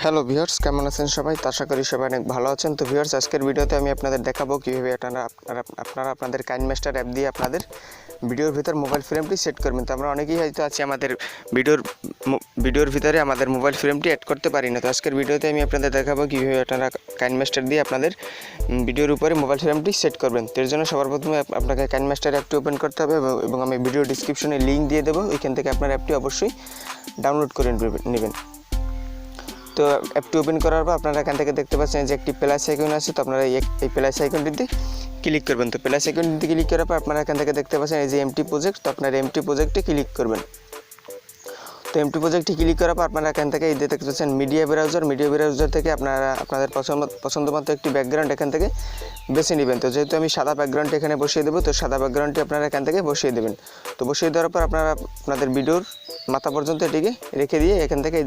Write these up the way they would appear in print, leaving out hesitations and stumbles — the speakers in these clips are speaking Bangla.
হ্যালো ভিউয়ার্স, কেমন আছেন সবাই? আশা করি সবাই অনেক ভালো আছেন। তো ভিউয়ার্স, আজকের ভিডিওতে আমি আপনাদের দেখাবো কীভাবে আপনারা আপনাদের কাইনমাস্টার অ্যাপ দিয়ে আপনাদের ভিডিওর ভিতর মোবাইল ফ্রেমটি সেট করবেন। তো আমরা অনেকেই হয়তো আছি আমাদের ভিডিওর ভিতরে আমাদের মোবাইল ফ্রেমটি অ্যাড করতে পারি না। তো আজকের ভিডিওতে আমি আপনাদের দেখাবো কীভাবে আপনারা কাইনমাস্টার দিয়ে আপনাদের ভিডিওর উপরে মোবাইল ফ্রেমটি সেট করবেন। তো এর জন্য সবার প্রথমে আপনাকে কাইনমাস্টার অ্যাপটি ওপেন করতে হবে এবং আমি ভিডিও ডিসক্রিপশনে লিঙ্ক দিয়ে দেবো। ওইখান থেকে আপনার অ্যাপটি অবশ্যই ডাউনলোড করে নেবেন। তো অ্যাপটি ওপেন করার পর আপনারা এখান থেকে দেখতে পাচ্ছেন যে একটি প্লাস আইকন আছে। তো আপনারা এই প্লাস আইকনটিতে ক্লিক করবেন। তো প্লাস আইকনটিতে ক্লিক করার পর আপনারা এখান থেকে দেখতে পাচ্ছেন এই যে এমটি প্রজেক্ট। তো আপনারা এমটি প্রজেক্টে ক্লিক করবেন। তো এমটি প্রজেক্টে ক্লিক করার পর আপনারা এখান থেকে এই দেখতে পাচ্ছেন মিডিয়া ব্রাউজার থেকে আপনারা আপনাদের পছন্দ মতো একটি ব্যাকগ্রাউন্ড এখান থেকে বেছে নেবেন। তো যেহেতু আমি সাদা ব্যাকগ্রাউন্ডটি এখানে বসিয়ে দেবো, তো সাদা ব্যাকগ্রাউন্ডটি আপনারা এখান থেকে বসিয়ে দেবেন। তো বসিয়ে দেওয়ার পর আপনারা আপনাদের ভিডিওর মাথা পর্যন্ত এটিকে রেখে দিয়ে এখান থেকে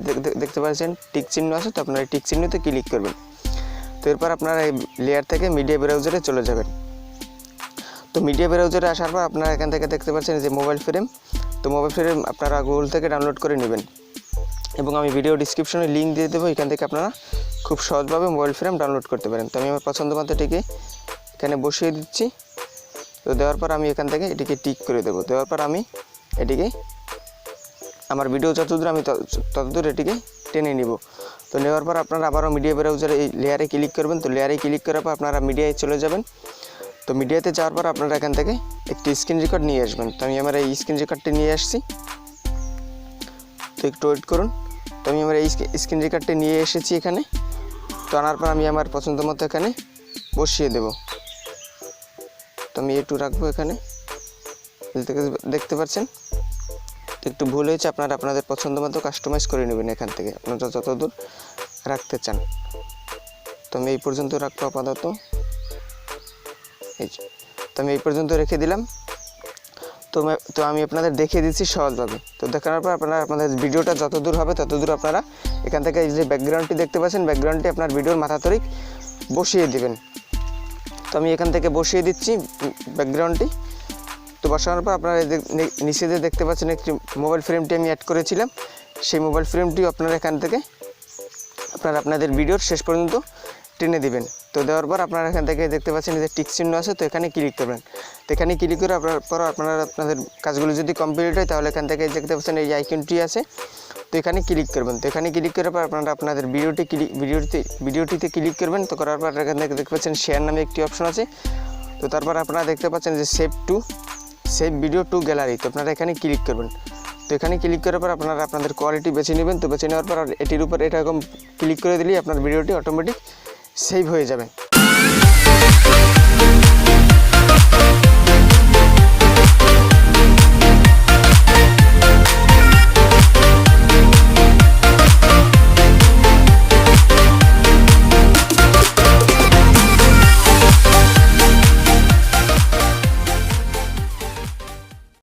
দেখতে পাচ্ছেন টিক চিহ্ন আছে। তো আপনারা এই টিক চিহ্নতে ক্লিক করবেন। তো এরপর আপনারা এই লেয়ার থেকে মিডিয়া ব্রাউজারে চলে যাবেন। তো মিডিয়া ব্রাউজারে আসার পর আপনারা এখান থেকে দেখতে পাচ্ছেন যে মোবাইল ফ্রেম। তো মোবাইল ফ্রেম আপনারা গুগল থেকে ডাউনলোড করে নেবেন এবং আমি ভিডিও ডিসক্রিপশনে লিঙ্ক দিয়ে দেবো। এখান থেকে আপনারা খুব সহজভাবে মোবাইল ফ্রেম ডাউনলোড করতে পারেন। তো আমি আমার পছন্দ মতো এটিকে এখানে বসিয়ে দিচ্ছি। তো দেওয়ার পর আমি এখান থেকে এটিকে টিক করে দেবো। দেওয়ার পর আমি এটিকে আমার ভিডিও যতদূর আমি ততদূর এটিকে টেনে নিব। তো নেওয়ার পর আপনারা আবারও মিডিয়া ব্রাউজারে এই লেয়ারে ক্লিক করবেন। তো লেয়ারে ক্লিক করার পর আপনারা মিডিয়ায় চলে যাবেন। তো মিডিয়াতে যাওয়ার পর আপনারা এখান থেকে একটি স্ক্রিন রেকর্ড নিয়ে আসবেন। তো আমি আমার এই স্ক্রিন রেকর্ডটি নিয়ে আসছি। তো একটু ওয়েট করুন। তো আমি আমার এই স্ক্রিন রেকর্ডটি নিয়ে এসেছি এখানে। তো আনার পর আমি আমার পছন্দ মতো এখানে বসিয়ে দেব। তো আমি একটু রাখবো এখানে, দেখতে পাচ্ছেন একটু ভুল হয়েছে। আপনারা আপনাদের পছন্দ মতো কাস্টমাইজ করে নেবেন এখান থেকে আপনারা যতদূর রাখতে চান। তো আমি এই পর্যন্ত রাখবো আপাতত। তো আমি এই পর্যন্ত রেখে দিলাম। তো আমি আপনাদের দেখিয়ে দিচ্ছি সহজভাবে। তো দেখানোর পর আপনারা আপনাদের ভিডিওটা যতদূর হবে ততদূর আপনারা এখান থেকে এই যে ব্যাকগ্রাউন্ডটি দেখতে পাচ্ছেন, ব্যাকগ্রাউন্ডটি আপনার ভিডিওর মাথা তরিক বসিয়ে দিবেন। তো আমি এখান থেকে বসিয়ে দিচ্ছি ব্যাকগ্রাউন্ডটি। তো বসানোর পর আপনারা নিচে যে দেখতে পাচ্ছেন একটি মোবাইল ফ্রেমটি আমি অ্যাড করেছিলাম, সেই মোবাইল ফ্রেমটিও আপনারা এখান থেকে আপনাদের ভিডিওর শেষ পর্যন্ত টেনে দিবেন। তো দেওয়ার পর আপনারা এখান থেকে দেখতে পাচ্ছেন যে টিক চিহ্ন আছে। তো এখানে ক্লিক করবেন। তো এখানে ক্লিক করে আপনারা আপনাদের কাজগুলো যদি কমপ্লিট হয় তাহলে এখান থেকে দেখতে পাচ্ছেন এই আইকনটি আছে। তো এখানে ক্লিক করবেন। তো এখানে ক্লিক করার পর আপনারা আপনাদের ভিডিওটিতে ক্লিক করবেন। তো করার পর এখান থেকে দেখতে পাচ্ছেন শেয়ার নামে একটি অপশন আছে। তো তারপর আপনারা দেখতে পাচ্ছেন যে সেভ ভিডিও টু গ্যালারি। তো আপনারা এখানে ক্লিক করবেন। তো এখানে ক্লিক করার পর আপনারা আপনাদের কোয়ালিটি বেছে নেবেন। তো বেছে নেওয়ার পর এটির উপর এরকম ক্লিক করে দিলেই আপনার ভিডিওটি অটোমেটিক সেভ হয়ে যাবে।